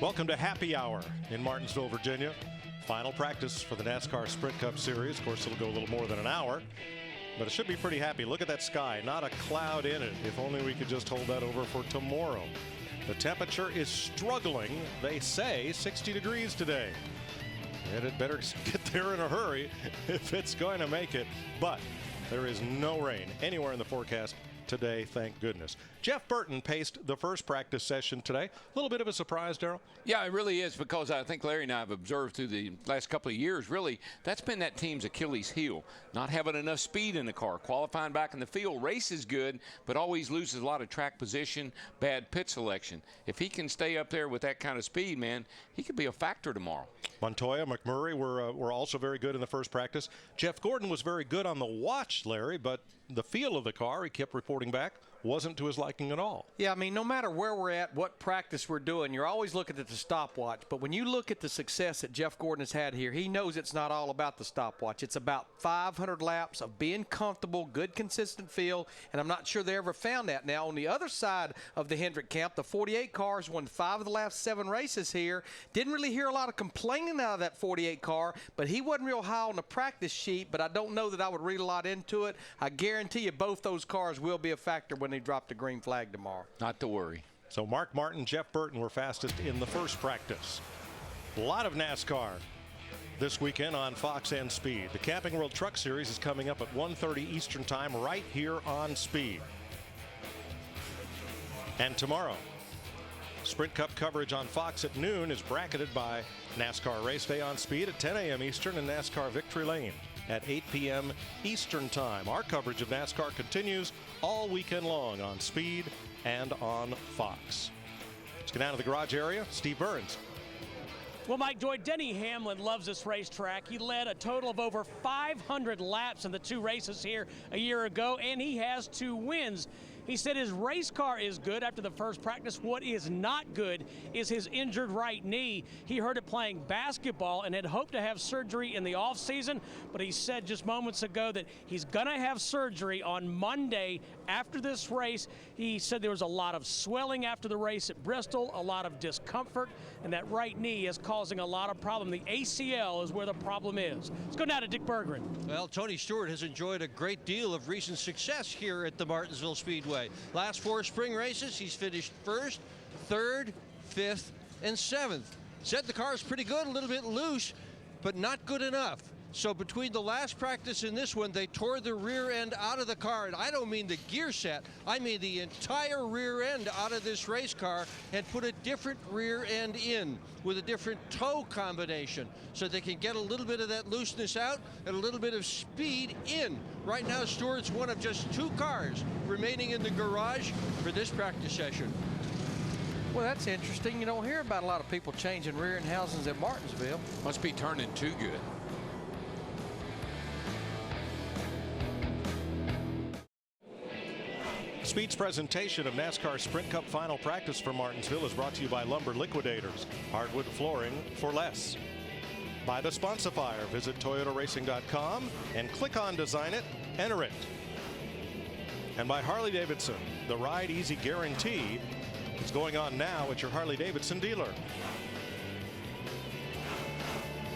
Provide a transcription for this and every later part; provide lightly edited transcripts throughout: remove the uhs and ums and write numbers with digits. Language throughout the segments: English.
Welcome to Happy Hour in Martinsville, Virginia. Final practice for the NASCAR Sprint Cup Series. Of course, it'll go a little more than an hour, but it should be pretty happy. Look at that sky, not a cloud in it. If only we could just hold that over for tomorrow. The temperature is struggling. They say 60 degrees today. And it better get there in a hurry if it's going to make it. But there is no rain anywhere in the forecast today, thank goodness. Jeff Burton paced the first practice session today. A little bit of a surprise, Darrell? Yeah, it really is, because I think Larry and I have observed through the last couple of years, really, that's been that team's Achilles heel. Not having enough speed in the car. Qualifying back in the field, race is good, but always loses a lot of track position, bad pit selection. If he can stay up there with that kind of speed, man, he could be a factor tomorrow. Montoya, McMurray were also very good in the first practice. Jeff Gordon was very good on the watch, Larry, but the feel of the car, he kept reporting back, wasn't to his liking at all. Yeah, I mean, no matter where we're at, what practice we're doing, you're always looking at the stopwatch. But when you look at the success that Jeff Gordon has had here, he knows it's not all about the stopwatch. It's about 500 laps of being comfortable, good, consistent feel, and I'm not sure they ever found that. Now, on the other side of the Hendrick camp, the 48 cars won 5 of the last 7 races here. Didn't really hear a lot of complaining out of that 48 car, but he wasn't real high on the practice sheet, but I don't know that I would read a lot into it. I guarantee you both those cars will be a factor when they drop the green flag tomorrow. Not to worry. So Mark Martin, Jeff Burton were fastest in the first practice. A lot of NASCAR this weekend on Fox and Speed. The Camping World Truck Series is coming up at 1:30 Eastern Time right here on Speed. And tomorrow, Sprint Cup coverage on Fox at noon is bracketed by NASCAR Race Day on Speed at 10 a.m. Eastern and NASCAR Victory Lane at 8 p.m. Eastern Time. Our coverage of NASCAR continues all weekend long on Speed and on Fox. Let's get down to the garage area. Steve Burns. Well, Mike Joy, Denny Hamlin loves this racetrack. He led a total of over 500 laps in the 2 races here a year ago, and he has 2 wins. He said his race car is good after the first practice. What is not good is his injured right knee. He hurt it playing basketball and had hoped to have surgery in the offseason, but he said just moments ago that he's going to have surgery on Monday after this race. He said there was a lot of swelling after the race at Bristol, a lot of discomfort, and that right knee is causing a lot of problem. The ACL is where the problem is. Let's go now to Dick Berggren. Well, Tony Stewart has enjoyed a great deal of recent success here at the Martinsville Speedway. Last 4 spring races, he's finished 1st, 3rd, 5th, and 7th. Said the car is pretty good, a little bit loose, but not good enough. So between the last practice and this one, they tore the rear end out of the car. And I don't mean the gear set, I mean the entire rear end out of this race car, and put a different rear end in with a different toe combination so they can get a little bit of that looseness out and a little bit of speed in. Right now, Stewart's one of just 2 cars remaining in the garage for this practice session. Well, that's interesting. You don't hear about a lot of people changing rear end housings at Martinsville. Must be turning too good. Speed's presentation of NASCAR Sprint Cup final practice for Martinsville is brought to you by Lumber Liquidators, hardwood flooring for less. By the Sponsifier, visit ToyotaRacing.com and click on Design It, enter it. And by Harley-Davidson, the Ride Easy Guarantee is going on now at your Harley-Davidson dealer.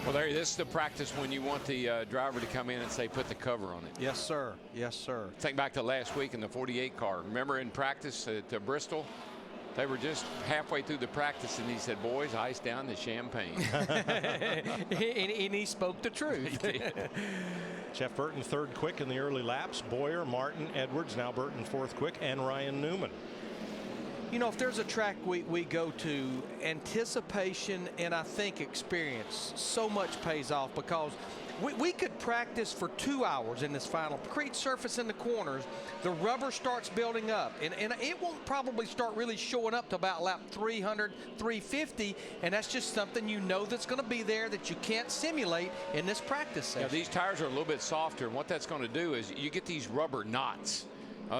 Well, Larry, this is the practice when you want the driver to come in and say, put the cover on it. Yes, sir. Yes, sir. Think back to last week in the 48 car. Remember in practice at Bristol? They were just halfway through the practice, and he said, boys, ice down the champagne. and he spoke the truth. He did. Jeff Burton 3rd quick in the early laps. Boyer, Martin, Edwards, now Burton 4th quick, and Ryan Newman. You know, if there's a track we go to, anticipation and I think experience so much pays off, because we could practice for 2 hours in this final. Concrete surface in the corners, the rubber starts building up, and it won't probably start really showing up to about lap 300, 350, and that's just something you know that's going to be there that you can't simulate in this practice session. Yeah, these tires are a little bit softer, and what that's going to do is you get these rubber knots.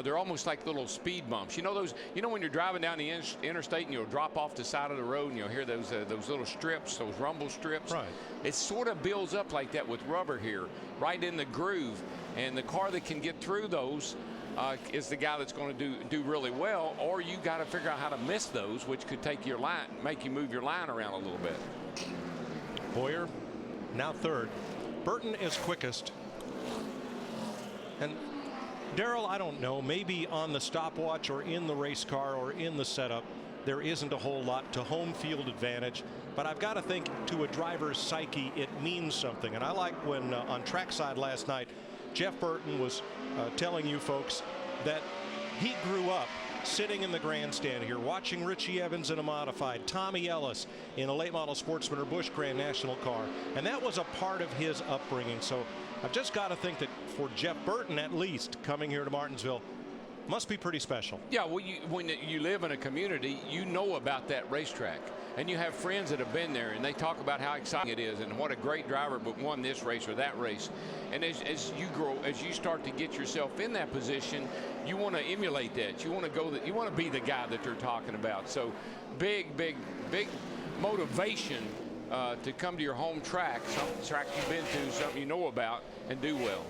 They're almost like little speed bumps. You know those? You know when you're driving down the interstate and you'll drop off the side of the road and you'll hear those little strips, those rumble strips. Right. It sort of builds up like that with rubber here, right in the groove. And the car that can get through those is the guy that's going to do really well, or you got to figure out how to miss those, which could take your line, make you move your line around a little bit. Boyer now third. Burton is quickest. And Darrell, I don't know, maybe on the stopwatch or in the race car or in the setup, there isn't a whole lot to home field advantage, but I've got to think to a driver's psyche it means something. And I like when on trackside last night Jeff Burton was telling you folks that he grew up sitting in the grandstand here watching Richie Evans in a modified, Tommy Ellis in a late model Sportsman or Busch Grand National car, and that was a part of his upbringing. So I've just got to think that for Jeff Burton, at least, coming here to Martinsville must be pretty special. Yeah, well, when you live in a community, you know about that racetrack, and you have friends that have been there, and they talk about how exciting it is and what a great driver but won this race or that race. And as you grow, as you start to get yourself in that position, you want to emulate that. You want to go. You want to be the guy that they're talking about. So, big motivation to come to your home track, some track you've been to, something you know about, and do well.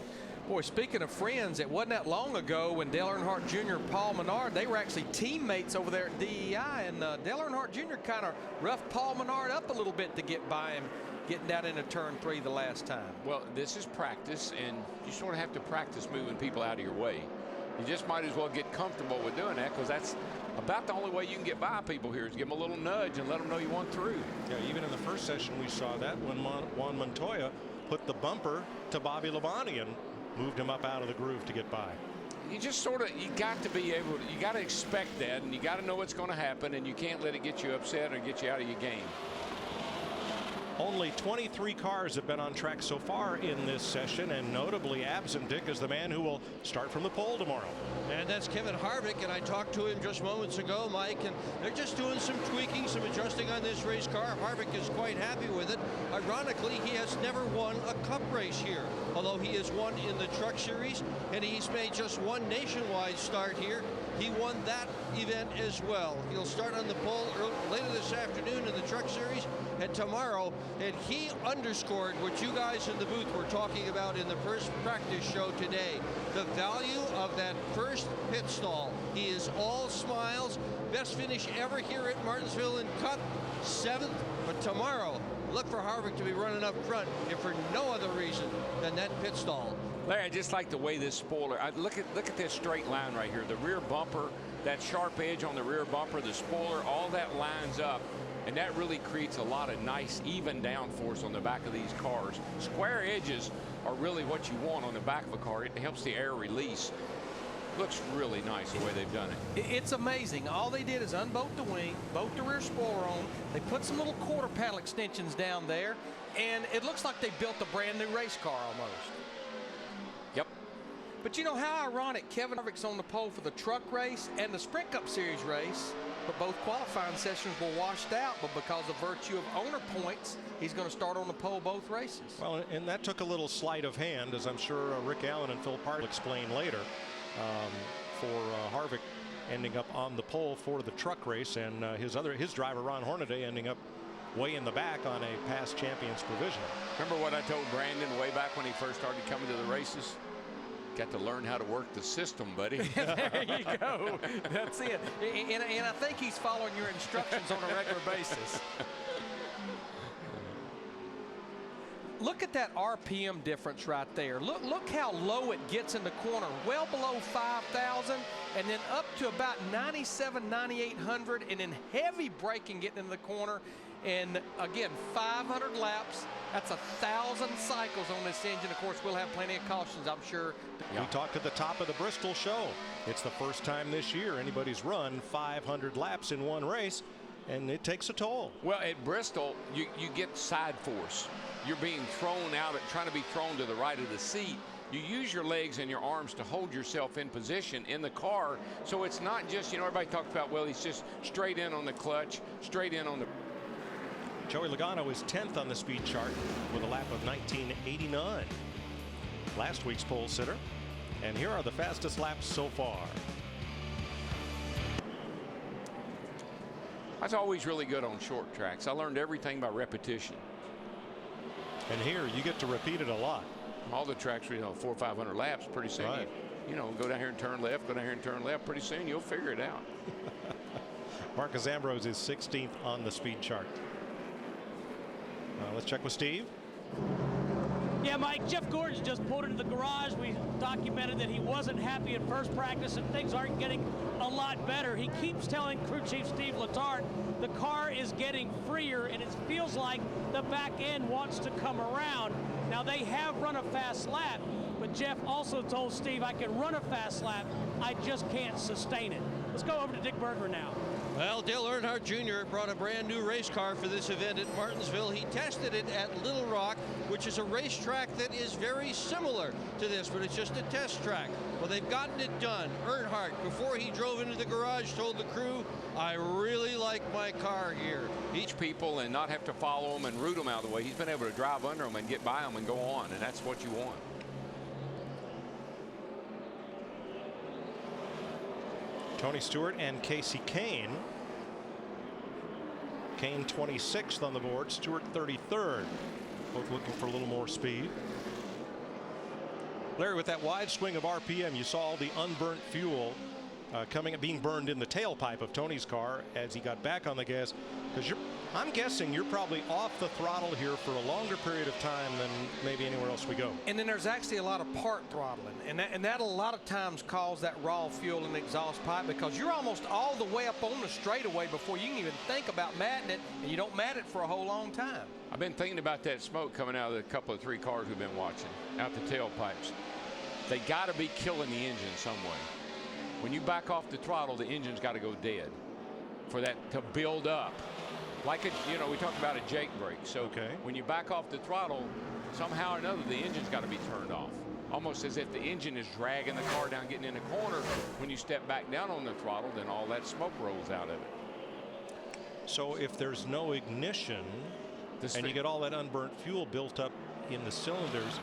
Boy, speaking of friends, it wasn't that long ago when Dale Earnhardt Jr. and Paul Menard, they were actually teammates over there at DEI, and Dale Earnhardt Jr. kind of roughed Paul Menard up a little bit to get by him, getting down into turn 3 the last time. Well, this is practice, and you sort of have to practice moving people out of your way. You just might as well get comfortable with doing that, because that's about the only way you can get by people here, is give them a little nudge and let them know you want through. Yeah, even in the first session we saw that when Juan Montoya put the bumper to Bobby Labonte and moved him up out of the groove to get by. You just sort of, you got to be able to, you got to expect that, and you got to know what's going to happen, and you can't let it get you upset or get you out of your game. Only 23 cars have been on track so far in this session, and notably absent, Dick, is the man who will start from the pole tomorrow. And that's Kevin Harvick, and I talked to him just moments ago, Mike, and they're just doing some tweaking, some adjusting on this race car. Harvick is quite happy with it. Ironically, he has never won a Cup race here, although he has won in the Truck Series, and he's made just one nationwide start here. He won that event as well. He'll start on the pole later this afternoon in the Truck Series and tomorrow, and he underscored what you guys in the booth were talking about in the first practice show today, the value of that first pit stall. He is all smiles. Best finish ever here at Martinsville in Cup, 7th, but tomorrow look for Harvick to be running up front, if for no other reason than that pit stall. Larry, I just like the way this spoiler, look at this straight line right here. The rear bumper, that sharp edge on the rear bumper, the spoiler, all that lines up, and that really creates a lot of nice even downforce on the back of these cars. Square edges are really what you want on the back of a car. It helps the air release. Looks really nice the way they've done it. It's amazing. All they did is unbolt the wing, bolt the rear spoiler on. They put some little quarter panel extensions down there, and it looks like they built a brand new race car almost. Yep. But you know how ironic, Kevin Harvick's on the pole for the truck race and the Sprint Cup Series race, but both qualifying sessions were washed out, but because of virtue of owner points, he's going to start on the pole both races. Well, and that took a little sleight of hand, as I'm sure Rick Allen and Phil Park will explain later, for Harvick ending up on the pole for the truck race, and his driver Ron Hornaday ending up way in the back on a past champions provision. Remember what I told Brandon way back when he first started coming to the races? Got to learn how to work the system, buddy. There you go. That's it. And I think he's following your instructions on a regular basis. Look at that RPM difference right there. Look how low it gets in the corner, well below 5,000, and then up to about 97, 9,800, and then heavy braking getting into the corner. And again, 500 laps. That's 1,000 cycles on this engine. Of course, we'll have plenty of cautions, I'm sure. Yeah. We talked at the top of the Bristol show. It's the first time this year anybody's run 500 laps in one race, and it takes a toll. Well, at Bristol, you get side force. You're being thrown out, trying to be thrown to the right of the seat. You use your legs and your arms to hold yourself in position in the car. So it's not just, everybody talks about, well, he's just straight in on the clutch, straight in on the... Joey Logano is 10th on the speed chart with a lap of 1989. Last week's pole sitter. And here are the fastest laps so far. I was always really good on short tracks. I learned everything by repetition. And here you get to repeat it a lot. All the tracks, 400 or 500 laps, pretty soon. Right. you know, go down here and turn left, go down here and turn left. Pretty soon you'll figure it out. Marcus Ambrose is 16th on the speed chart. Let's check with Steve. Yeah, Mike, Jeff Gordon's just pulled into the garage. We documented that he wasn't happy at first practice and things aren't getting a lot better. He keeps telling crew chief Steve Letarte the car is getting freer and it feels like the back end wants to come around. Now, they have run a fast lap, but Jeff also told Steve, I can run a fast lap, I just can't sustain it. Let's go over to Dick Berger now. Well, Dale Earnhardt Jr. brought a brand new race car for this event at Martinsville. He tested it at Little Rock, which is a racetrack that is very similar to this, but it's just a test track. Well, they've gotten it done. Earnhardt, before he drove into the garage, told the crew, I really like my car here. Each people and not have to follow them and root them out of the way. He's been able to drive under them and get by them and go on, and that's what you want. Tony Stewart and Casey Kane. Kane 26th on the board, Stewart 33rd. Both looking for a little more speed. Larry, with that wide swing of RPM, you saw all the unburnt fuel being burned in the tailpipe of Tony's car as he got back on the gas. Because I'm guessing you're probably off the throttle here for a longer period of time than maybe anywhere else we go. And then there's actually a lot of part throttling, and that a lot of times cause that raw fuel in the exhaust pipe because you're almost all the way up on the straightaway before you can even think about matting it, and you don't mat it for a whole long time. I've been thinking about that smoke coming out of the couple of 3 cars we've been watching, out the tailpipes. They got to be killing the engine some way. When you back off the throttle, the engine's got to go dead for that to build up. Like, you know, we talked about a Jake brake. So when you back off the throttle, somehow or another, the engine's got to be turned off. Almost as if the engine is dragging the car down, getting in a corner. When you step back down on the throttle, then all that smoke rolls out of it. So if there's no ignition and you get all that unburnt fuel built up in the cylinders,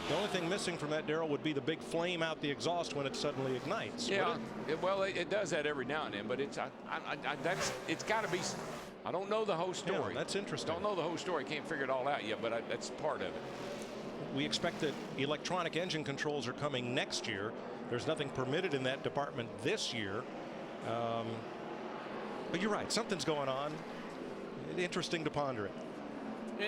the only thing missing from that, Darrell, would be the big flame out the exhaust when it suddenly ignites. Yeah, well, it does that every now and then, but it's got to be. I don't know the whole story. Yeah, that's interesting. Don't know the whole story. Can't figure it all out yet, but that's part of it. We expect that electronic engine controls are coming next year. There's nothing permitted in that department this year. But you're right, something's going on. Interesting to ponder it.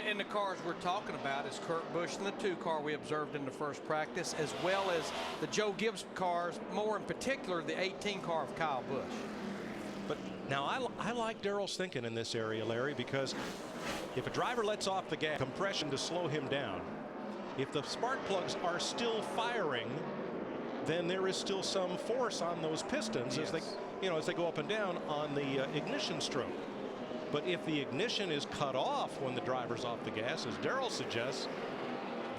And the cars we're talking about is Kurt Busch and the 2 car we observed in the first practice, as well as the Joe Gibbs cars, more in particular the 18 car of Kyle Busch. But now I like Darrell's thinking in this area, Larry, because if a driver lets off the gas, compression to slow him down, if the spark plugs are still firing, then there is still some force on those pistons as they go up and down on the ignition stroke. But if the ignition is cut off when the driver's off the gas, as Darrell suggests,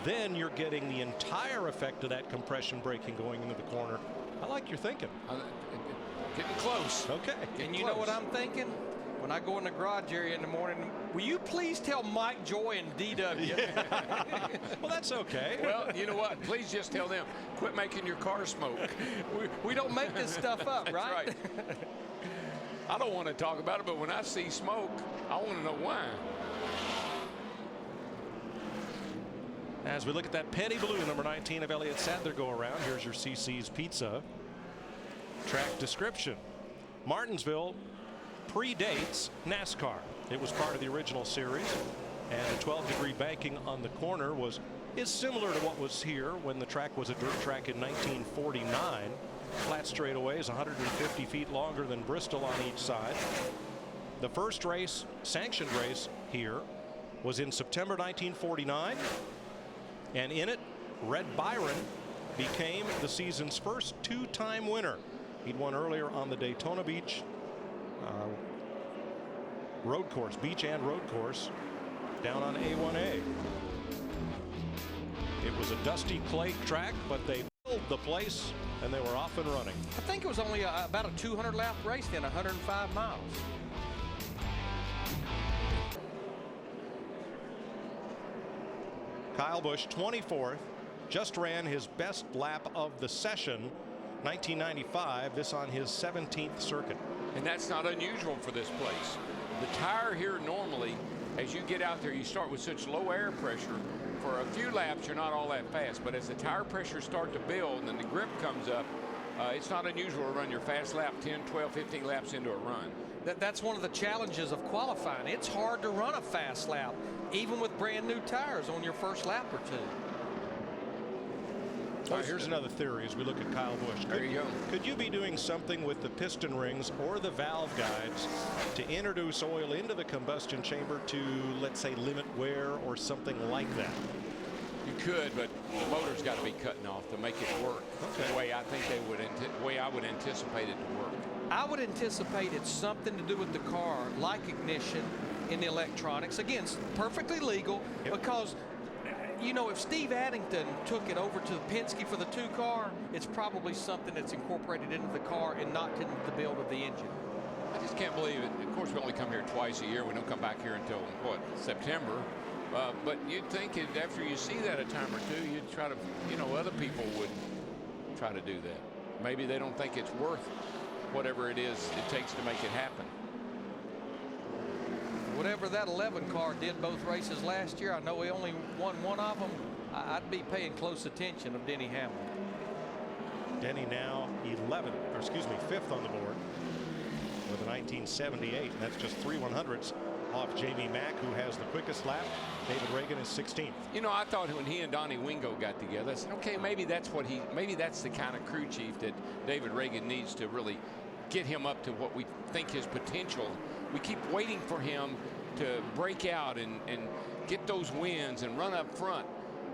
then you're getting the entire effect of that compression braking going into the corner. I like your thinking. Getting close. Okay. And you know what I'm thinking? When I go in the garage area in the morning, will you please tell Mike Joy and DW? Well, that's okay. Well, you know what? Please just tell them, quit making your car smoke. We don't make this stuff up, right? That's right. I don't want to talk about it, but when I see smoke, I want to know why. As we look at that Penny Blue, number 19 of Elliott Sadler go around, here's your CC's Pizza track description. Martinsville predates NASCAR. It was part of the original series, and the 12-degree banking on the corner is similar to what was here when the track was a dirt track in 1949. Flat straightaways 150 feet longer than Bristol on each side. The first race, sanctioned race here, was in September 1949, and in it, Red Byron became the season's first 2-time winner. He'd won earlier on the Daytona Beach road course, beach and road course, down on A1A. It was a dusty clay track, but they filled the place and they were off and running. I think it was only about a 200 lap race then, 105 miles. Kyle Busch, 24th, just ran his best lap of the session, 1995, this on his 17th circuit. And that's not unusual for this place. The tire here normally as you get out there, you start with such low air pressure. For a few laps, you're not all that fast, but as the tire pressures start to build and then the grip comes up, it's not unusual to run your fast lap 10, 12, 15 laps into a run. That's one of the challenges of qualifying. It's hard to run a fast lap, even with brand new tires on your first lap or two. All right, here's another theory as we look at Kyle Busch. There you go. Could you be doing something with the piston rings or the valve guides to introduce oil into the combustion chamber to, let's say, limit wear or something like that? You could, but the motor's got to be cutting off to make it work the way I think way I would anticipate it to work. I would anticipate it's something to do with the car, like ignition in the electronics. Again, it's perfectly legal because, you know, if Steve Addington took it over to Penske for the 2 car, it's probably something that's incorporated into the car and not into the build of the engine. I just can't believe it. Of course, we only come here twice a year. We don't come back here until, what, September? But you'd think after you see that a time or two, you'd try to, you know, other people would try to do that. Maybe they don't think it's worth whatever it is it takes to make it happen. Whatever that 11 car did both races last year, I know he only won one of them. I'd be paying close attention of Denny Hamlin. Denny now 5th on the board with a 1978, and that's just 3 100ths off Jamie Mack, who has the quickest lap. David Reagan is 16th. You know, I thought when he and Donnie Wingo got together, I said, okay, maybe that's the kind of crew chief that David Reagan needs to really get him up to what we think his potential. We keep waiting for him to break out and get those wins and run up front.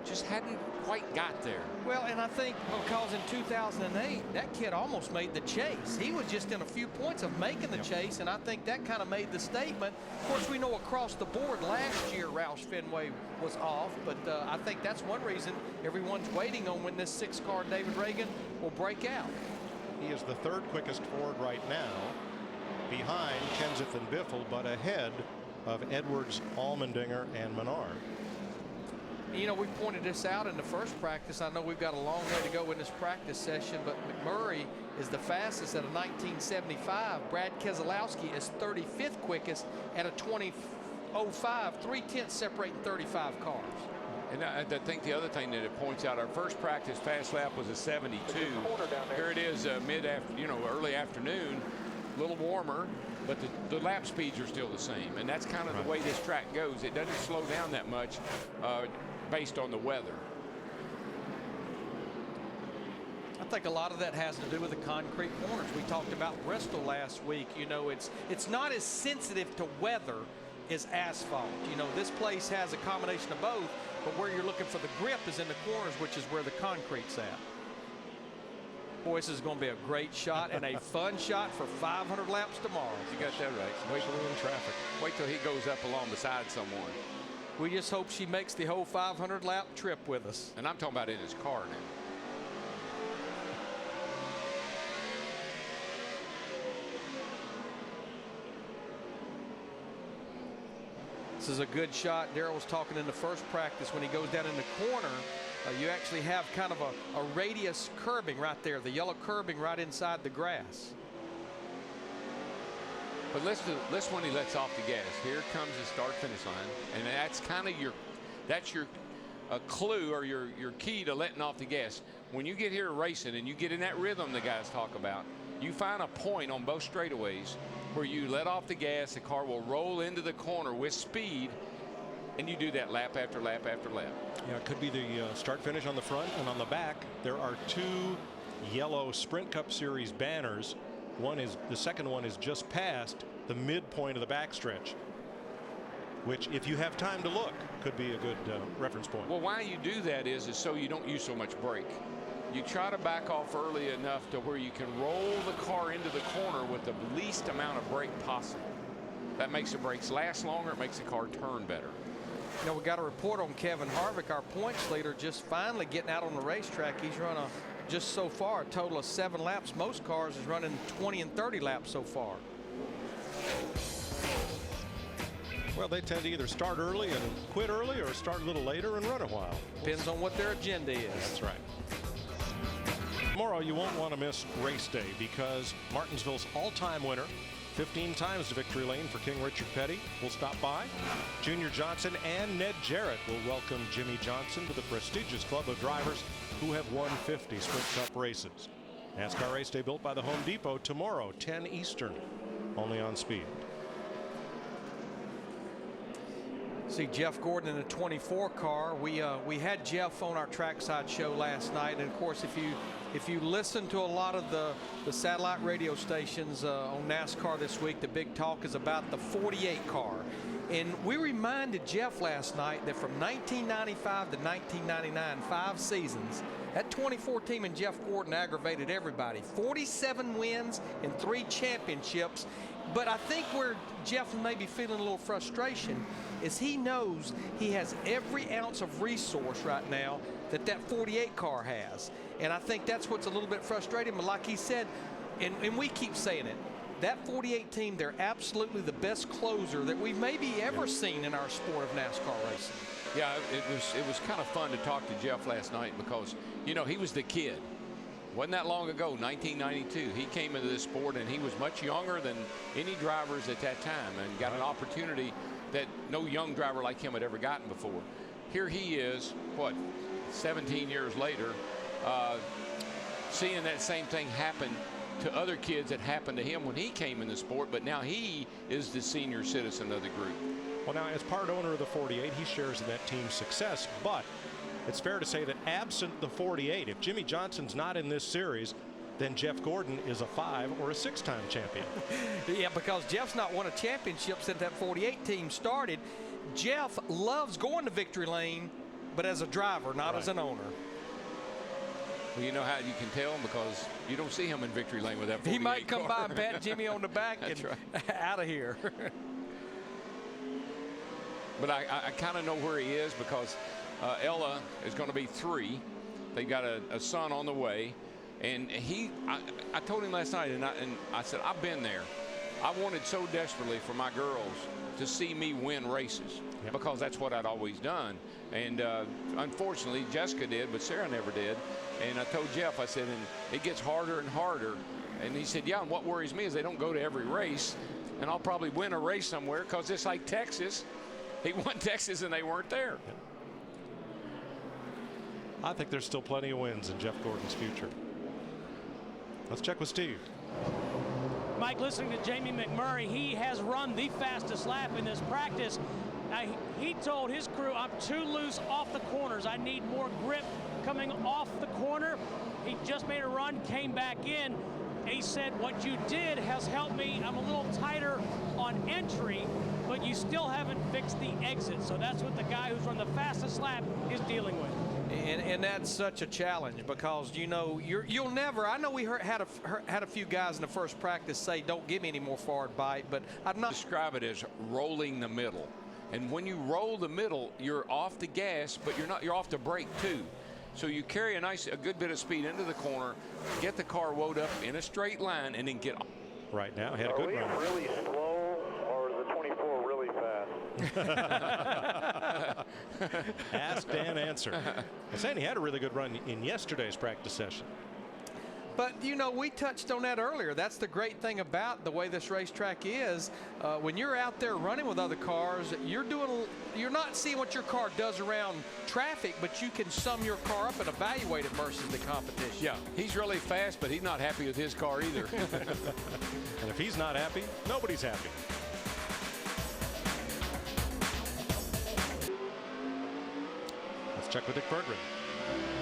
Just hadn't quite got there. Well, and I think because in 2008, that kid almost made the chase. He was just in a few points of making the chase, and I think that kind of made the statement. Of course, we know across the board last year Roush Fenway was off, but I think that's one reason everyone's waiting on when this 6-car David Reagan will break out. He is the 3rd quickest Ford right now, behind Kenseth and Biffle, but ahead of Edwards, Allmendinger, and Menard. You know, we pointed this out in the first practice. I know we've got a long way to go in this practice session, but McMurray is the fastest at a 1975. Brad Keselowski is 35th quickest at a 20:05, 3/10 separating 35 cars. And I think the other thing that it points out, our first practice fast lap was a 72. Here it is early afternoon, a little warmer, but the lap speeds are still the same. And that's kind of the way this track goes. It doesn't slow down that much based on the weather. I think a lot of that has to do with the concrete corners. We talked about Bristol last week. You know, it's not as sensitive to weather as asphalt. You know, this place has a combination of both, but where you're looking for the grip is in the corners, which is where the concrete's at. Boy, this is going to be a great shot and a fun shot for 500 laps tomorrow. You got that right. Wait in traffic. Wait till he goes up along beside someone. We just hope she makes the whole 500 lap trip with us. And I'm talking about in his car now. This is a good shot. Darrell was talking in the first practice when he goes down in the corner. You actually have kind of a radius curbing right there, the yellow curbing right inside the grass. But listen when he lets off the gas. Here comes the start-finish line, and that's kind of your clue or your key to letting off the gas. When you get here racing and you get in that rhythm the guys talk about, you find a point on both straightaways where you let off the gas, the car will roll into the corner with speed, and you do that lap after lap after lap. Yeah, it could be the start-finish on the front, and on the back there are 2 yellow Sprint Cup Series banners. The second one is just past the midpoint of the backstretch, which, if you have time to look, could be a good reference point. Well, why you do that is so you don't use so much brake. You try to back off early enough to where you can roll the car into the corner with the least amount of brake possible. That makes the brakes last longer. It makes the car turn better. You know, we got a report on Kevin Harvick, our points leader, just finally getting out on the racetrack. He's run just so far a total of 7 laps. Most cars is running 20 and 30 laps so far. Well, they tend to either start early and quit early, or start a little later and run a while. Depends on what their agenda is. That's right. Tomorrow you won't want to miss race day, because Martinsville's all-time winner, 15 times to victory lane for King Richard Petty will stop by. Junior Johnson and Ned Jarrett will welcome Jimmy Johnson to the prestigious club of drivers who have won 50 Sprint Cup races. NASCAR race day built by the Home Depot tomorrow, 10 Eastern, only on Speed. See Jeff Gordon in a 24 car. We had Jeff on our trackside show last night, and of course, if you listen to a lot of the satellite radio stations on NASCAR this week, the big talk is about the 48 car. And we reminded Jeff last night that from 1995 to 1999, 5 seasons, that 24 team and Jeff Gordon aggravated everybody. 47 wins and 3 championships. But I think where Jeff may be feeling a little frustration is he knows he has every ounce of resource right now that 48 car has. And I think that's what's a little bit frustrating. But like he said, and we keep saying it, that 48 team, they're absolutely the best closer that we've maybe ever seen in our sport of NASCAR racing. Yeah, it was kind of fun to talk to Jeff last night because, you know, he was the kid. Wasn't that long ago, 1992. He came into this sport and he was much younger than any drivers at that time and got an opportunity that no young driver like him had ever gotten before. Here he is, what, 17 years later, seeing that same thing happen to other kids that happened to him when he came in the sport, but now he is the senior citizen of the group. Well, now, as part owner of the 48, he shares in that team's success, but it's fair to say that absent the 48, if Jimmy Johnson's not in this series, then Jeff Gordon is a 5 or a 6-time champion. Yeah, because Jeff's not won a championship since that 48 team started. Jeff loves going to victory lane, but as a driver, not as an owner. Well, you know how you can tell him because you don't see him in victory lane with that 48 He might come car. by and pat Jimmy on the back and out of here. But I kind of know where he is because Ella is going to be 3. They got a son on the way. And I told him last night, and I said, I've been there. I wanted so desperately for my girls to see me win races because that's what I'd always done. And unfortunately, Jessica did, but Sarah never did. And I told Jeff, I said, and it gets harder and harder. And he said, yeah, and what worries me is they don't go to every race. And I'll probably win a race somewhere because it's like Texas. He won Texas and they weren't there. I think there's still plenty of wins in Jeff Gordon's future. Let's check with Steve. Mike, listening to Jamie McMurray, he has run the fastest lap in this practice. He told his crew, I'm too loose off the corners. I need more grip coming off the corner. He just made a run, came back in. He said, what you did has helped me. I'm a little tighter on entry, but you still haven't fixed the exit. So that's what the guy who's run the fastest lap is dealing with. And that's such a challenge because, you know, you'll never. I know we had a few guys in the first practice say, don't give me any more forward bite, but I'm not. Describe it as rolling the middle. And when you roll the middle, you're off the gas, but you're off the brake too. So you carry a good bit of speed into the corner, get the car wound up in a straight line, and then get off. Right now, had a good run. Are we really slow, or is the 24 really fast? Asked and answered. I'm saying he had a really good run in yesterday's practice session. But, you know, we touched on that earlier. That's the great thing about the way this racetrack is. When you're out there running with other cars, you're not seeing what your car does around traffic, but you can sum your car up and evaluate it versus the competition. Yeah, he's really fast, but he's not happy with his car either. And if he's not happy, nobody's happy. Let's check with Dick Berggren.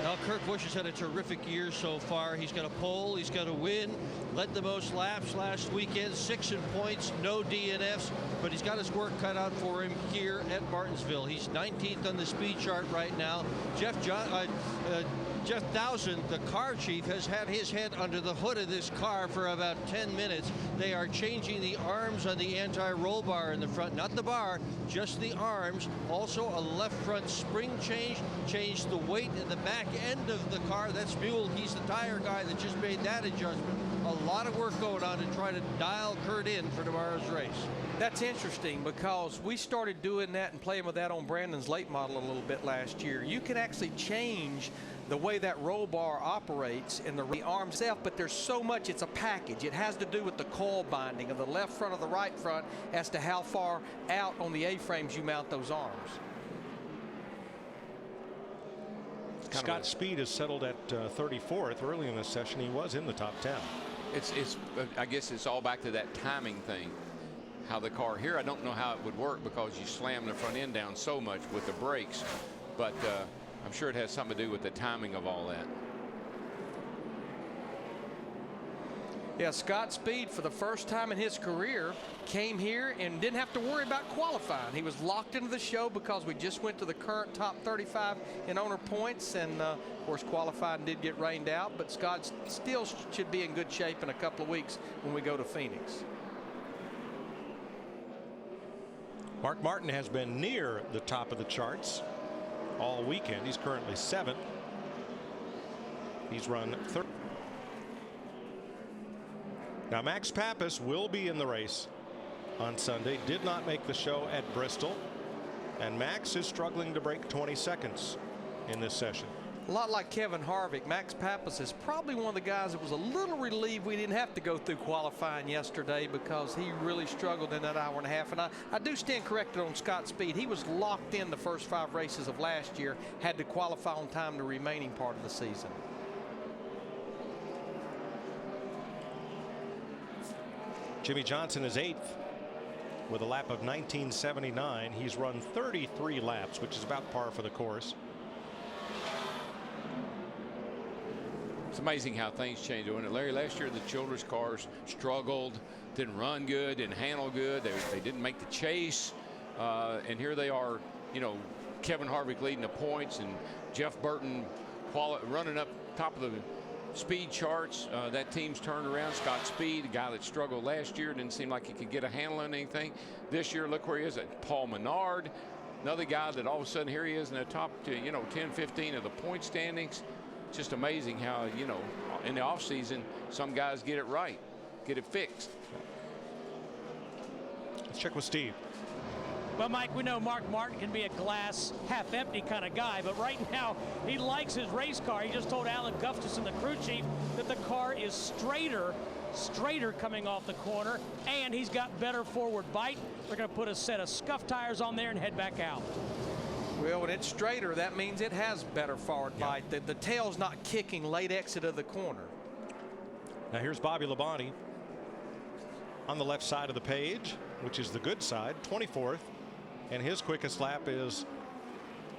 Now, Kurt Busch has had a terrific year so far. He's got a pole, he's got a win, led the most laps last weekend, 6 in points, no DNFs, but he's got his work cut out for him here at Martinsville. He's 19th on the speed chart right now. Jeff Dowson, the car chief, has had his head under the hood of this car for about 10 minutes. They are changing the arms on the anti-roll bar in the front, not the bar, just the arms. Also a left front spring change, changed the weight in the back end of the car. That's Mule. He's the tire guy that just made that adjustment. A lot of work going on to try to dial Kurt in for tomorrow's race. That's interesting because we started doing that and playing with that on Brandon's late model a little bit last year. You can actually change the way that roll bar operates and the arm itself, but there's so much, it's a package. It has to do with the coil binding of the left front or the right front as to how far out on the A-frames you mount those arms. Scott Speed is settled at 34th. Early in this session, he was in the top 10. I guess it's all back to that timing thing. How the car here, I don't know how it would work because you slam the front end down so much with the brakes, but I'm sure it has something to do with the timing of all that. Yeah, Scott Speed, for the first time in his career, came here and didn't have to worry about qualifying. He was locked into the show because we just went to the current top 35 in owner points, and of course qualifying did get rained out, but Scott still should be in good shape in a couple of weeks when we go to Phoenix. Mark Martin has been near the top of the charts all weekend. He's currently 7th. He's run 3rd. Now Max Pappas will be in the race on Sunday. Did not make the show at Bristol, and Max is struggling to break 20 seconds in this session. A lot like Kevin Harvick, Max Pappas is probably one of the guys that was a little relieved we didn't have to go through qualifying yesterday, because he really struggled in that hour and a half. And I do stand corrected on Scott Speed. He was locked in the first 5 races of last year, had to qualify on time the remaining part of the season. Jimmy Johnson is 8th with a lap of 1979. He's run 33 laps, which is about par for the course. It's amazing how things change, isn't it, Larry? Last year the Childress cars struggled, didn't run good, didn't handle good. They didn't make the chase, and here they are, you know, Kevin Harvick leading the points and Jeff Burton running up top of the speed charts. That team's turned around. Scott Speed, a guy that struggled last year, didn't seem like he could get a handle on anything. This year, look where he is at Paul Menard, another guy that all of a sudden here he is in the top 10, 15 of the point standings. Just amazing how, you know, in the offseason, some guys get it right, get it fixed. Let's check with Steve. Well, Mike, we know Mark Martin can be a glass half empty kind of guy, but right now he likes his race car. He just told Alan Gustafson, the crew chief, that the car is straighter coming off the corner, and he's got better forward bite. They're going to put a set of scuff tires on there and head back out. Well, when it's straighter, that means it has better forward bite. The tail's not kicking late exit of the corner. Now here's Bobby Labonte on the left side of the page, which is the good side, 24th. And his quickest lap is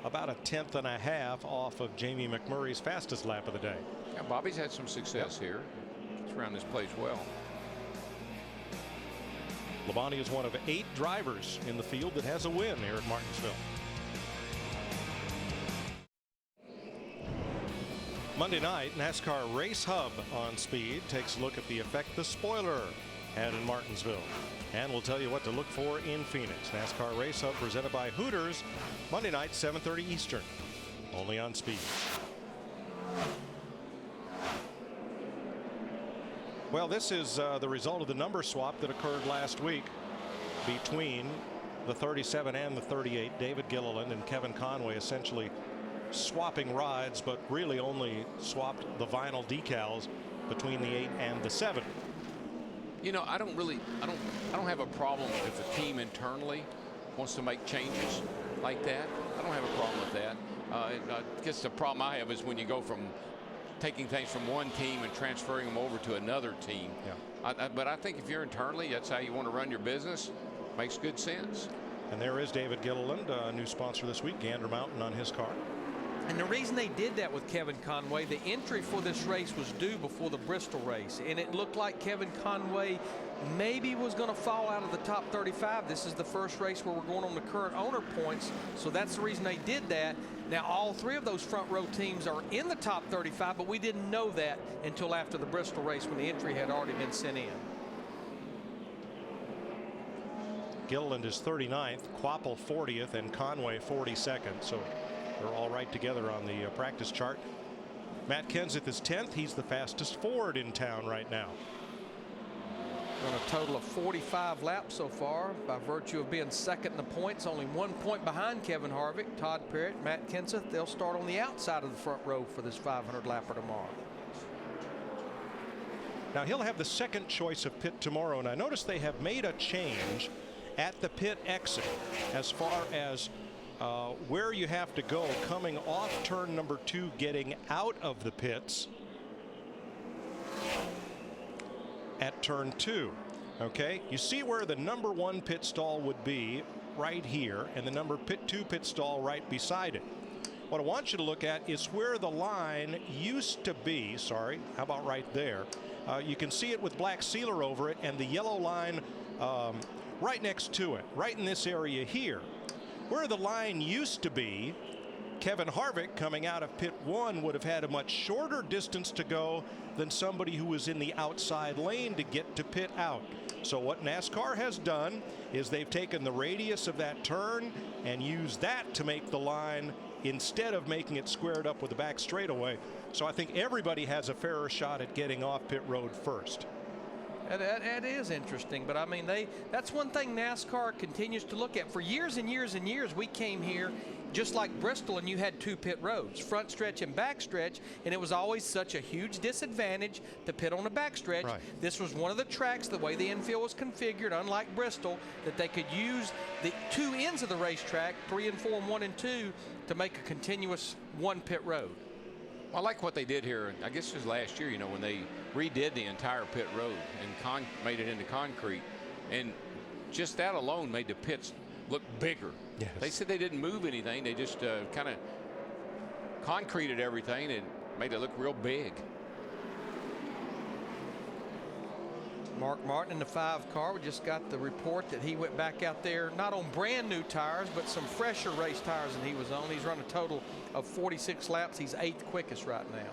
about a 10th and a half off of Jamie McMurray's fastest lap of the day. Yeah, Bobby's had some success here. He's around this place well. Labonte is one of 8 drivers in the field that has a win here at Martinsville. Monday night, NASCAR Race Hub on Speed takes a look at the effect the spoiler had in Martinsville. And we'll tell you what to look for in Phoenix. NASCAR Race Hub presented by Hooters, Monday night, 7:30 Eastern, only on Speed. Well, this is the result of the number swap that occurred last week between the 37 and the 38. David Gilliland and Kevin Conway essentially swapping rides, but really only swapped the vinyl decals between the 8 and the 7. You know, I don't have a problem if a team internally wants to make changes like that. I don't have a problem with that. I guess the problem I have is when you go from taking things from one team and transferring them over to another team. Yeah. But I think if you're internally, that's how you want to run your business. Makes good sense. And there is David Gilliland, a new sponsor this week, Gander Mountain on his car. And the reason they did that with Kevin Conway, the entry for this race was due before the Bristol race, and it looked like Kevin Conway maybe was going to fall out of the top 35. This is the first race where we're going on the current owner points, so that's the reason they did that. Now all 3 of those front row teams are in the top 35, but we didn't know that until after the Bristol race when the entry had already been sent in. Gilliland is 39th, Quapple 40th, and Conway 42nd. So they're all right together on the practice chart. Matt Kenseth is 10th. He's the fastest Ford in town right now. On a total of 45 laps so far, by virtue of being second in the points, only 1 point behind Kevin Harvick, Todd Parrott, Matt Kenseth. They'll start on the outside of the front row for this 500 lapper tomorrow. Now he'll have the second choice of pit tomorrow, and I notice they have made a change at the pit exit as far as where you have to go coming off turn number 2, getting out of the pits at turn 2. Okay, you see where the number 1 pit stall would be right here, and the number 2 pit stall right beside it. What I want you to look at is where the line used to be. Sorry, how about right there? You can see it with black sealer over it and the yellow line right next to it, right in this area here. Where the line used to be, Kevin Harvick coming out of pit 1 would have had a much shorter distance to go than somebody who was in the outside lane to get to pit out. So what NASCAR has done is they've taken the radius of that turn and used that to make the line instead of making it squared up with the back straightaway. So I think everybody has a fairer shot at getting off pit road first. That is interesting, but I mean, that's one thing NASCAR continues to look at. For years and years and years, we came here just like Bristol, and you had 2 pit roads, front stretch and back stretch, and it was always such a huge disadvantage to pit on the back stretch. Right. This was one of the tracks, the way the infield was configured, unlike Bristol, that they could use the 2 ends of the racetrack, 3 and 4 and 1 and 2, to make a continuous 1 pit road. I like what they did here. I guess it was last year, you know, when they redid the entire pit road and made it into concrete, and just that alone made the pits look bigger. Yes. They said they didn't move anything. They just kind of concreted everything and made it look real big. Mark Martin in the 5 car. We just got the report that he went back out there, not on brand new tires, but some fresher race tires than he was on. He's run a total of 46 laps. He's 8th quickest right now.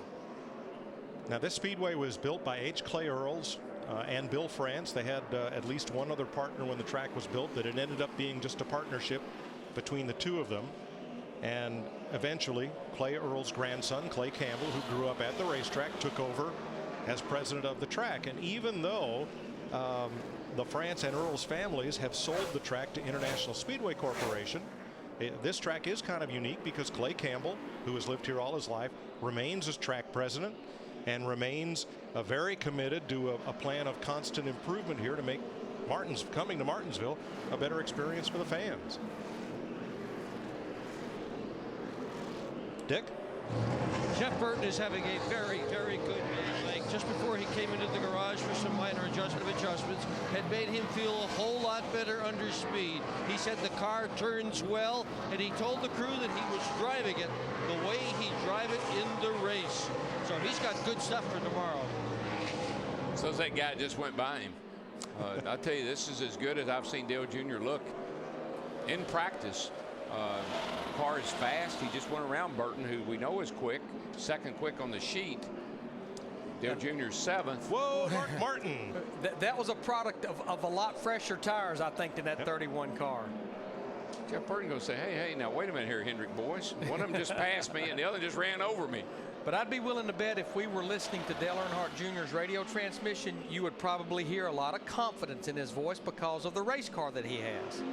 Now this speedway was built by H. Clay Earls and Bill France. They had at least one other partner when the track was built, that it ended up being just a partnership between the 2 of them. And eventually Clay Earls' grandson, Clay Campbell, who grew up at the racetrack, took over as president of the track. And even though the France and Earls families have sold the track to International Speedway Corporation, this track is kind of unique because Clay Campbell, who has lived here all his life, remains as track president and remains very committed to a plan of constant improvement here to make coming to Martinsville a better experience for the fans. Dick? Jeff Burton is having a very, very good race. Like just before he came into the garage for some minor adjustments, had made him feel a whole lot better under speed. He said the car turns well, and he told the crew that he was driving it the way he drive it in the race. So he's got good stuff for tomorrow. So that guy just went by him. I tell you, this is as good as I've seen Dale Jr. look in practice. The car is fast. He just went around Burton, who we know is quick, second quick on the sheet. Dale Jr. 7th. Whoa, Mark Martin. That was a product of a lot fresher tires, I think, than that 31 car. Jeff Burton going to say, hey, now wait a minute here, Hendrick boys. One of them just passed me and the other just ran over me. But I'd be willing to bet if we were listening to Dale Earnhardt Jr.'s radio transmission, you would probably hear a lot of confidence in his voice because of the race car that he has.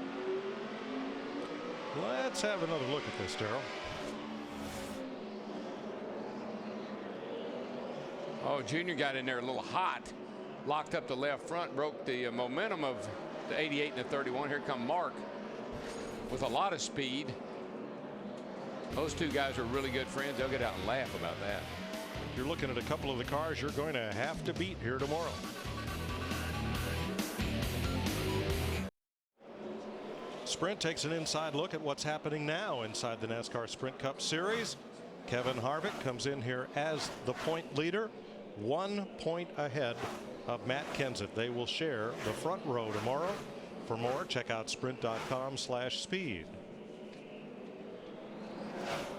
Let's have another look at this, Darrell. Oh, Junior got in there a little hot, locked up the left front, broke the momentum of the 88 and the 31. Here come Mark with a lot of speed. Those 2 guys are really good friends. They'll get out and laugh about that. You're looking at a couple of the cars you're going to have to beat here tomorrow. Sprint takes an inside look at what's happening now inside the NASCAR Sprint Cup Series. Kevin Harvick comes in here as the point leader, 1 point ahead of Matt Kenseth. They will share the front row tomorrow. For more, check out sprint.com/speed.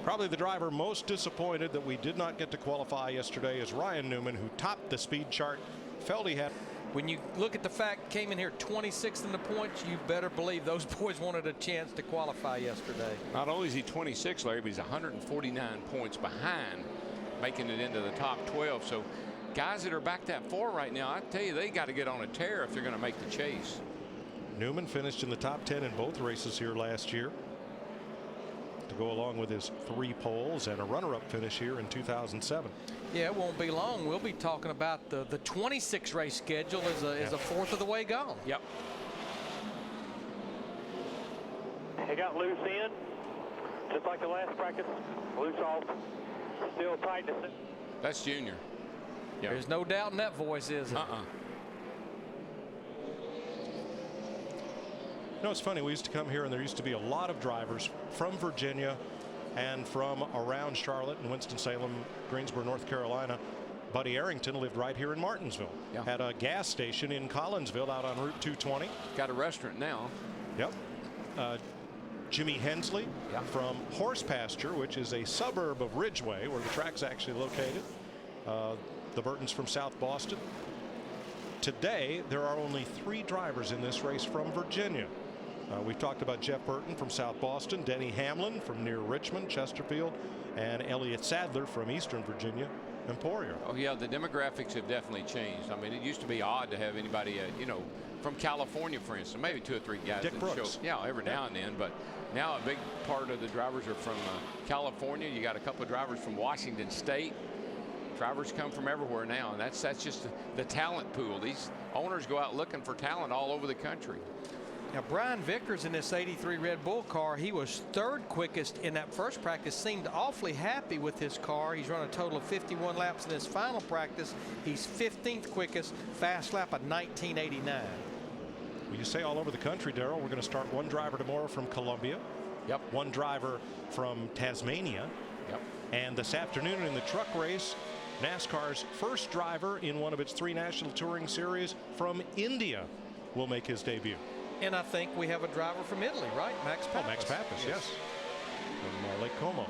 Probably the driver most disappointed that we did not get to qualify yesterday is Ryan Newman, who topped the speed chart. Felt he had. When you look at the fact came in here 26th in the points, you better believe those boys wanted a chance to qualify yesterday. Not only is he 26, Larry, but he's 149 points behind, making it into the top 12. So guys that are back that far right now, I tell you, they got to get on a tear if they're going to make the chase. Newman finished in the top 10 in both races here last year, to go along with his 3 poles and a runner-up finish here in 2007. Yeah, it won't be long. We'll be talking about the 26 race schedule is a fourth of the way gone. Yep. He got loose in, just like the last practice. Loose off, still tightness. That's Junior. Yep. There's no doubt in that voice, is it? You know, it's funny, we used to come here and there used to be a lot of drivers from Virginia and from around Charlotte and Winston-Salem, Greensboro, North Carolina. Buddy Arrington lived right here in Martinsville. Yeah. Had a gas station in Collinsville out on Route 220. Got a restaurant now. Yep. Jimmy Hensley from Horse Pasture, which is a suburb of Ridgeway, where the track's actually located. The Burtons from South Boston. Today, there are only 3 drivers in this race from Virginia. We've talked about Jeff Burton from South Boston, Denny Hamlin from near Richmond, Chesterfield, and Elliott Sadler from Eastern Virginia, Emporia. Oh, yeah, the demographics have definitely changed. I mean, it used to be odd to have anybody, you know, from California, for instance, maybe 2 or 3 guys Dick that Brooks. show. Yeah, every now and then, but now a big part of the drivers are from California. You got a couple of drivers from Washington State. Drivers come from everywhere now, and that's just the talent pool. These owners go out looking for talent all over the country. Now, Brian Vickers in this 83 Red Bull car, he was 3rd quickest in that first practice, seemed awfully happy with his car. He's run a total of 51 laps in his final practice. He's 15th quickest, fast lap of 1989. Well, you say all over the country, Darrell. We're going to start 1 driver tomorrow from Columbia. Yep. 1 driver from Tasmania. Yep. And this afternoon in the truck race, NASCAR's first driver in one of its 3 National Touring Series from India will make his debut. And I think we have a driver from Italy, right? Max Pappas. Oh, Max Pappas, yes. From Lake Como.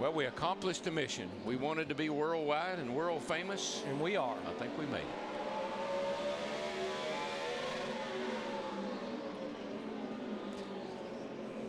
Well, we accomplished the mission. We wanted to be worldwide and world famous. And we are. I think we made it.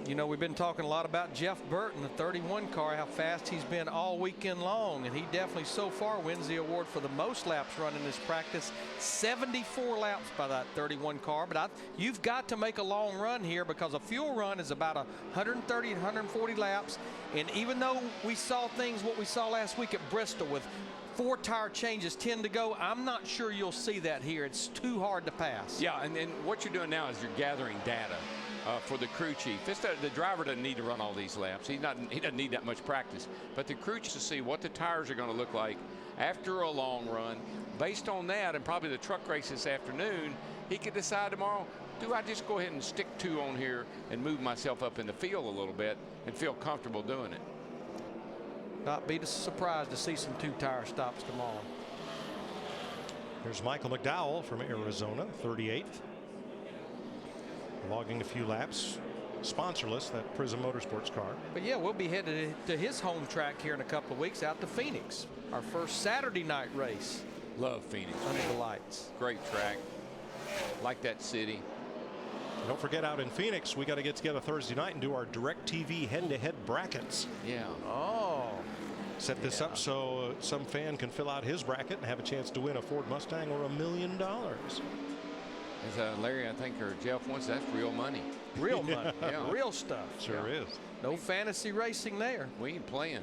You know, we've been talking a lot about Jeff Burton, the 31 car, how fast he's been all weekend long, and he definitely so far wins the award for the most laps run in this practice. 74 laps by that 31 car, but you've got to make a long run here because a fuel run is about 130 and 140 laps, and even though we saw things what we saw last week at Bristol with 4 tire changes 10 to go, I'm not sure you'll see that here. It's too hard to pass. Yeah, and what you're doing now is you're gathering data. For the crew chief, the driver doesn't need to run all these laps. He doesn't need that much practice. But the crew chief to see what the tires are going to look like after a long run. Based on that, and probably the truck race this afternoon, he could decide tomorrow: do I just go ahead and stick 2 on here and move myself up in the field a little bit and feel comfortable doing it? Not be surprised to see some 2 tire stops tomorrow. There's Michael McDowell from Arizona, 38th. Logging a few laps, sponsorless, that Prism Motorsports car. But yeah, we'll be headed to his home track here in a couple of weeks, out to Phoenix, our first Saturday night race. Love Phoenix. Under the lights. Great track. Like that city. Don't forget, out in Phoenix, we got to get together Thursday night and do our DirecTV head-to-head brackets. Yeah. Oh. Set this up so some fan can fill out his bracket and have a chance to win a Ford Mustang or $1 million. As Larry, I think, or Jeff wants, that's real money. Real money. Yeah. Real stuff. Sure is. No fantasy racing there. We ain't playing.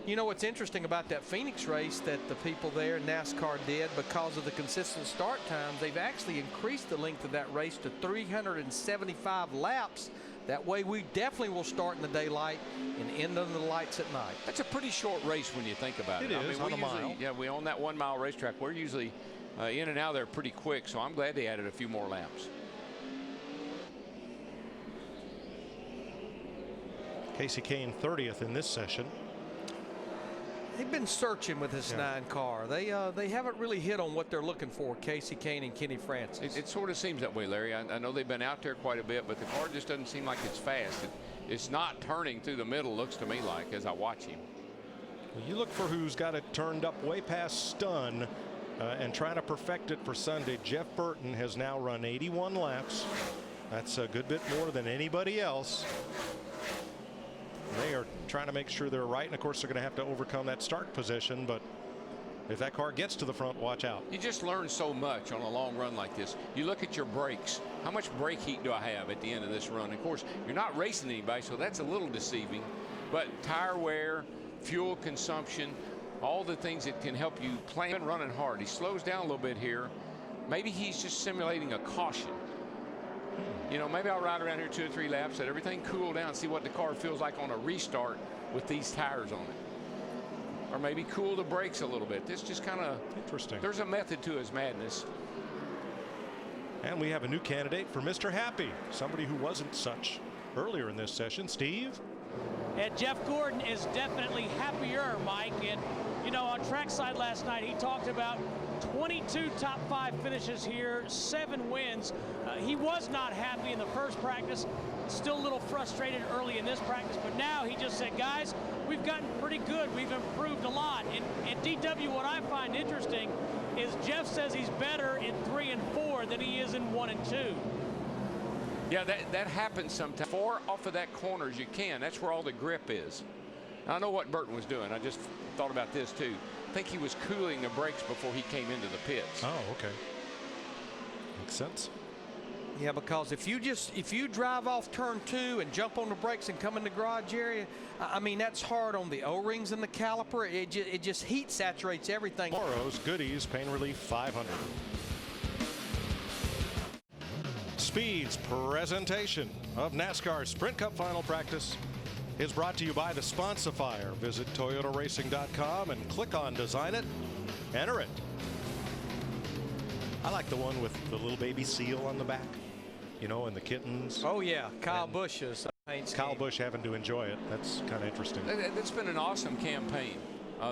You know what's interesting about that Phoenix race that the people there, NASCAR did, because of the consistent start times, they've actually increased the length of that race to 375 laps. That way we definitely will start in the daylight and end under the lights at night. That's a pretty short race when you think about it. It is, on a mile. Yeah, we own that 1 mile racetrack. We're usually in and out there pretty quick, so I'm glad they added a few more laps. Casey Kane 30th in this session. They've been searching with this 9 car. They haven't really hit on what they're looking for, Casey Kane and Kenny Francis. It sort of seems that way, Larry. I know they've been out there quite a bit, but the car just doesn't seem like it's fast. It's not turning through the middle, looks to me like, as I watch him. Well, you look for who's got it turned up way past stun and trying to perfect it for Sunday. Jeff Burton has now run 81 laps. That's a good bit more than anybody else. They are trying to make sure they're right, and of course they're going to have to overcome that start position, but if that car gets to the front, watch out. You just learn so much on a long run like this. You look at your brakes. How much brake heat do I have at the end of this run? Of course, you're not racing anybody, so that's a little deceiving. But tire wear, fuel consumption, all the things that can help you plan running hard. He slows down a little bit here. Maybe he's just simulating a caution. You know, maybe I'll ride around here 2 or 3 laps, let everything cool down, see what the car feels like on a restart with these tires on it. Or maybe cool the brakes a little bit. This just kind of interesting. There's a method to his madness. And we have a new candidate for Mr. Happy, somebody who wasn't such earlier in this session. Steve? And Jeff Gordon is definitely happier, Mike. And, you know, on trackside last night, he talked about 22 top 5 finishes here, 7 wins. He was not happy in the first practice, still a little frustrated early in this practice, but now he just said, guys, we've gotten pretty good. We've improved a lot. And DW, what I find interesting is Jeff says he's better in 3 and 4 than he is in 1 and 2. Yeah, that happens sometimes. 4 off of that corner as you can. That's where all the grip is. I know what Burton was doing. I just thought about this too. I think he was cooling the brakes before he came into the pits. Oh, okay. Makes sense. Yeah, because if you drive off turn 2 and jump on the brakes and come in the garage area, I mean, that's hard on the O-rings and the caliper. It just heat saturates everything. Tomorrow's Goodies Pain Relief 500. Speed's presentation of NASCAR Sprint Cup Final Practice is brought to you by the Sponsifier. Visit ToyotaRacing.com and click on Design It. Enter it. I like the one with the little baby seal on the back, you know, and the kittens. Oh, yeah. Kyle Busch's paint scheme. Kyle Busch having to enjoy it. That's kind of interesting. It's been an awesome campaign.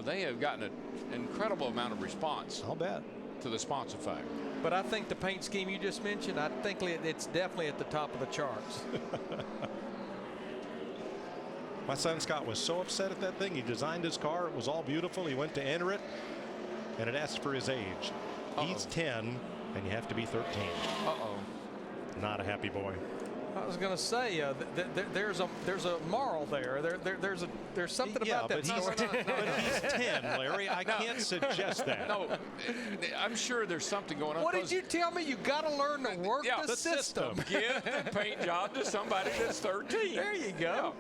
They have gotten an incredible amount of response. I'll bet. To the Sponsifier. But I think the paint scheme you just mentioned, I think it's definitely at the top of the charts. My son Scott was so upset at that thing. He designed his car. It was all beautiful. He went to enter it, and it asked for his age. He's 10, and you have to be 13. Not a happy boy. I was going to say there's a moral there. There's something about that. But he's 10, Larry. I can't suggest that. No, I'm sure there's something going on. What did you tell me? You got to learn to work the system. Give the paint job to somebody that's 13. There you go.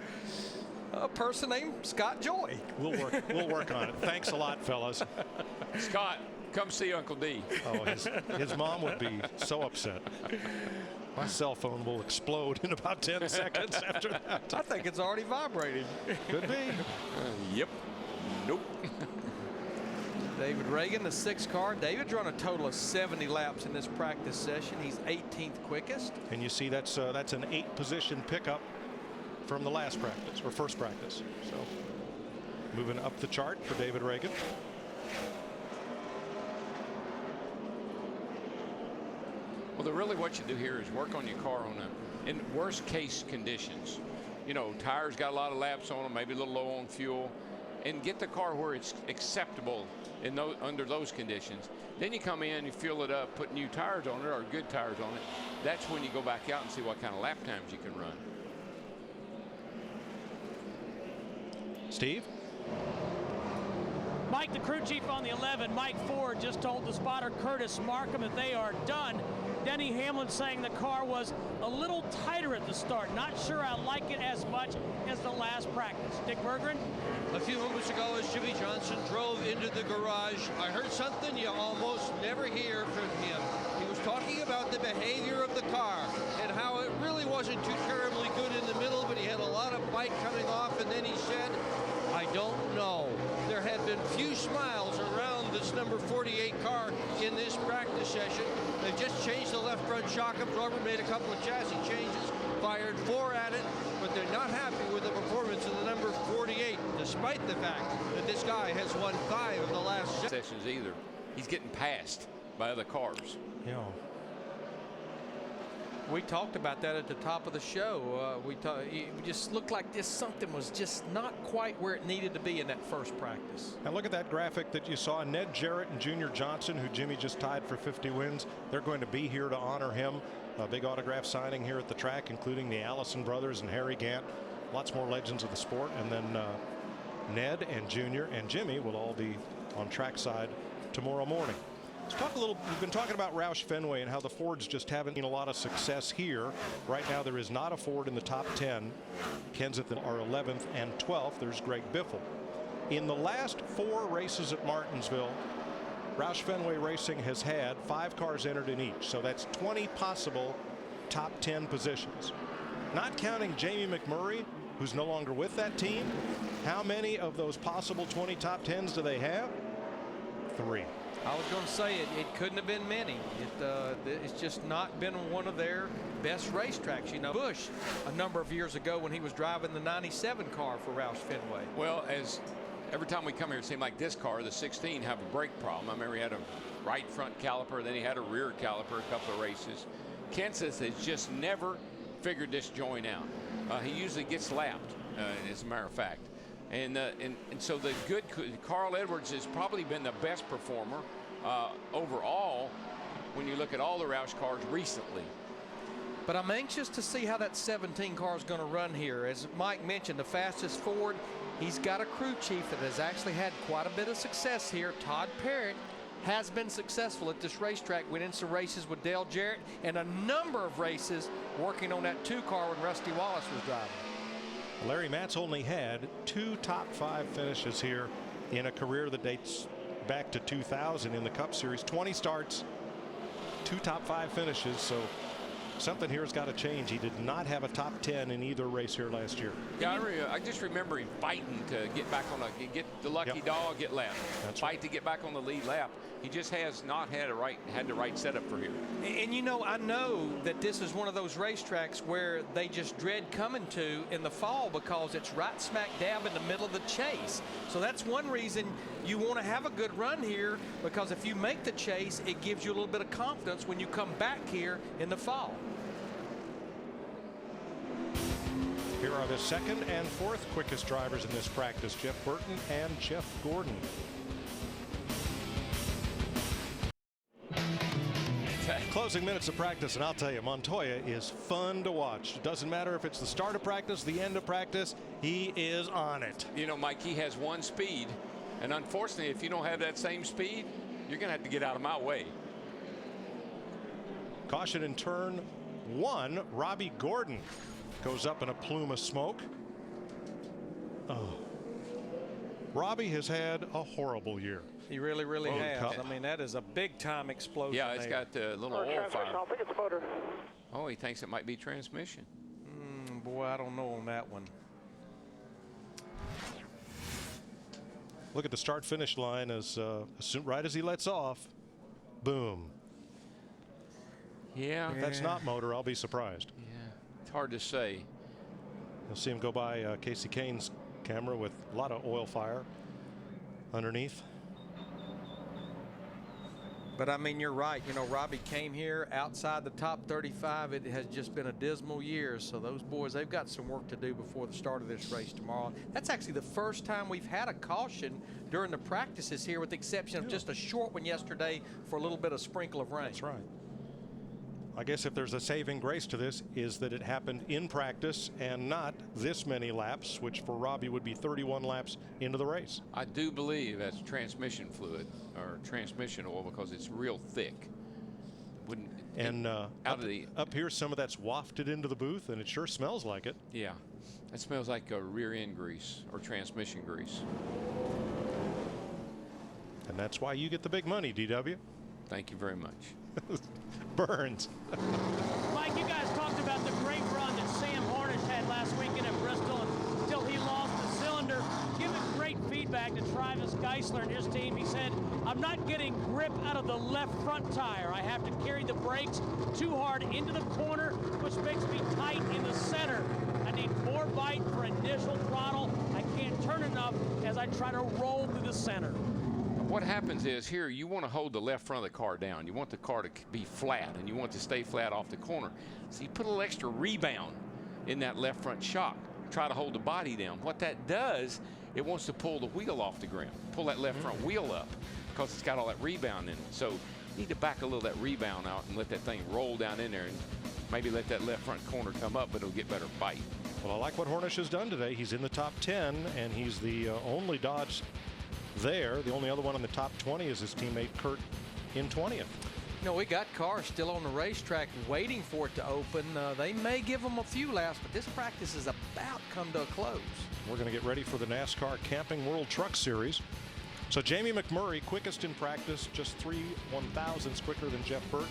Yeah. A person named Scott Joy. We'll work on it. Thanks a lot, fellas. Scott, come see Uncle D. Oh, his mom would be so upset. My cell phone will explode in about 10 seconds after that. I think it's already vibrating. Could be. Yep. Nope. David Reagan, the 6th car. David's run a total of 70 laps in this practice session. He's 18th quickest. And you see that's an 8-position pickup from the last practice or first practice. So moving up the chart for David Reagan. Well, really what you do here is work on your car in worst case conditions. You know, tires got a lot of laps on them, maybe a little low on fuel, and get the car where it's acceptable under those conditions. Then you come in, you fuel it up, put new tires on it or good tires on it. That's when you go back out and see what kind of lap times you can run. Steve? Mike, the crew chief on the 11, Mike Ford, just told the spotter Curtis Markham that they are done. Denny Hamlin saying the car was a little tighter at the start. Not sure I like it as much as the last practice. Dick Berggren? A few moments ago, as Jimmy Johnson drove into the garage, I heard something you almost never hear from him. He was talking about the behavior of the car and how it really wasn't too terribly good in the middle, but he had a lot of bite coming off, and then he said, I don't know. There had been few smiles around this number 48 car in this practice session. They've just changed the left front shock absorber, made a couple of chassis changes, fired 4 at it, but they're not happy with the performance of the number 48, despite the fact that this guy has won 5 of the last sessions either. He's getting passed by other cars. Yeah. We talked about that at the top of the show. It just looked like something was just not quite where it needed to be in that first practice. And look at that graphic that you saw. Ned Jarrett and Junior Johnson, who Jimmy just tied for 50 wins. They're going to be here to honor him. A big autograph signing here at the track, including the Allison brothers and Harry Gant. Lots more legends of the sport. And then Ned and Junior and Jimmy will all be on trackside tomorrow morning. Let's talk a little. We've been talking about Roush Fenway and how the Fords just haven't seen a lot of success here. Right now, there is not a Ford in the top 10. Kenseth are 11th and 12th. There's Greg Biffle. In the last 4 races at Martinsville, Roush Fenway Racing has had 5 cars entered in each. So that's 20 possible top 10 positions. Not counting Jamie McMurray, who's no longer with that team. How many of those possible 20 top 10s do they have? 3. I was going to say it couldn't have been many. It's just not been one of their best racetracks. You know, Busch a number of years ago when he was driving the 97 car for Roush Fenway. Well, as every time we come here, it seemed like this car, the 16, have a brake problem. I remember he had a right front caliper, then he had a rear caliper a couple of races. Kenseth has just never figured this joint out. He usually gets lapped, as a matter of fact. And so the good Carl Edwards has probably been the best performer overall when you look at all the Roush cars recently. But I'm anxious to see how that 17 car is going to run here. As Mike mentioned, the fastest Ford, he's got a crew chief that has actually had quite a bit of success here. Todd Parrott has been successful at this racetrack, went in some races with Dale Jarrett and a number of races working on that 2 car when Rusty Wallace was driving. Larry Matz only had 2 top 5 finishes here in a career that dates back to 2000 in the Cup Series. 20 starts, 2 top 5 finishes. So something here has got to change. He did not have a top 10 in either race here last year. Yeah, I just remember him fighting to get back on get the lucky dog, get lapped. That's Fight right. to get back on the lead lap. He just has not had the right setup for here. And you know, I know that this is one of those racetracks where they just dread coming to in the fall because it's right smack dab in the middle of the chase. So that's one reason you want to have a good run here, because if you make the chase, it gives you a little bit of confidence when you come back here in the fall. Here are the 2nd and 4th quickest drivers in this practice, Jeff Burton and Jeff Gordon. Closing minutes of practice, and I'll tell you, Montoya is fun to watch. It doesn't matter if it's the start of practice, the end of practice, he is on it. You know, Mike, he has one speed, and unfortunately, if you don't have that same speed, you're going to have to get out of my way. Caution in turn 1, Robbie Gordon goes up in a plume of smoke. Oh. Robbie has had a horrible year. He really, really has. Cup. I mean, that is a big-time explosion. Yeah, it's there. got the little oil fire. I think it's motor. Oh, he thinks it might be transmission. Boy, I don't know on that one. Look at the start-finish line as right as he lets off, boom. Yeah. If that's not motor, I'll be surprised. Yeah, it's hard to say. You'll see him go by Casey Kane's camera with a lot of oil fire underneath. But I mean, you're right. You know, Robbie came here outside the top 35. It has just been a dismal year. So those boys, they've got some work to do before the start of this race tomorrow. That's actually the first time we've had a caution during the practices here, with the exception of just a short one yesterday for a little bit of sprinkle of rain. That's right. I guess if there's a saving grace to this, is that it happened in practice and not this many laps, which for Robbie would be 31 laps into the race. I do believe that's transmission fluid or transmission oil, because it's real thick. Wouldn't And up here, some of that's wafted into the booth, and it sure smells like it. Yeah, that smells like a rear end grease or transmission grease. And that's why you get the big money, DW. Thank you very much. Burns. Mike, you guys talked about the great run that Sam Hornish had last weekend at Bristol until he lost the cylinder. Giving great feedback to Travis Geisler and his team. He said, I'm not getting grip out of the left front tire. I have to carry the brakes too hard into the corner, which makes me tight in the center. I need more bite for initial throttle. I can't turn enough as I try to roll through the center. What happens is here, you want to hold the left front of the car down. You want the car to be flat, and you want to stay flat off the corner. So you put a little extra rebound in that left front shock. Try to hold the body down. What that does, it wants to pull the wheel off the ground, pull that left front wheel up, because it's got all that rebound in it. So you need to back a little of that rebound out and let that thing roll down in there, and maybe let that left front corner come up, but it'll get better bite. Well, I like what Hornish has done today. He's in the top 10, and he's the only Dodge there. The only other one in the top 20 is his teammate Kurt in 20th. You know, we got cars still on the racetrack waiting for it to open. They may give them a few laps, but this practice is about come to a close. We're going to get ready for the NASCAR Camping World Truck Series. So Jamie McMurray, quickest in practice, just 3 1,000ths quicker than Jeff Burton.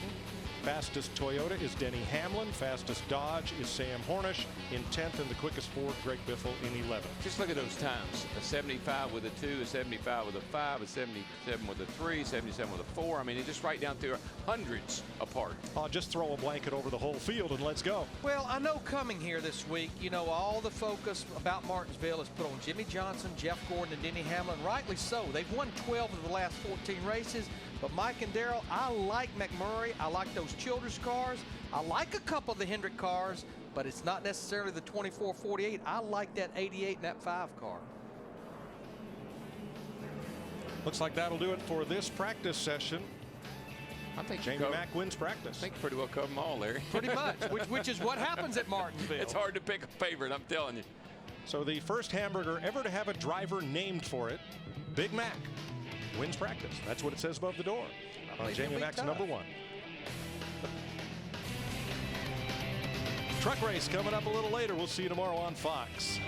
Fastest Toyota is Denny Hamlin. Fastest Dodge is Sam Hornish in 10th, and the quickest Ford, Greg Biffle, in 11th. Just look at those times. A 75 with a 2, a 75 with a 5, a 77 with a 3, 77 with a 4. I mean, it's just right down through hundreds apart. I'll just throw a blanket over the whole field and let's go. Well, I know coming here this week, you know, all the focus about Martinsville is put on Jimmy Johnson, Jeff Gordon, and Denny Hamlin. Rightly so. They've won 12 of the last 14 races. But Mike and Darrell, I like McMurray. I like those Childress cars. I like a couple of the Hendrick cars, but it's not necessarily the 24-48. I like that 88 and that 5 car. Looks like that'll do it for this practice session. I think Jamie Mack wins practice. I think you pretty well covered them all, Larry. Pretty much, which is what happens at Martinsville. It's hard to pick a favorite, I'm telling you. So the first hamburger ever to have a driver named for it, Big Mac, wins practice. That's what it says above the door on Jamie Mack's number 1. Truck race coming up a little later. We'll see you tomorrow on Fox.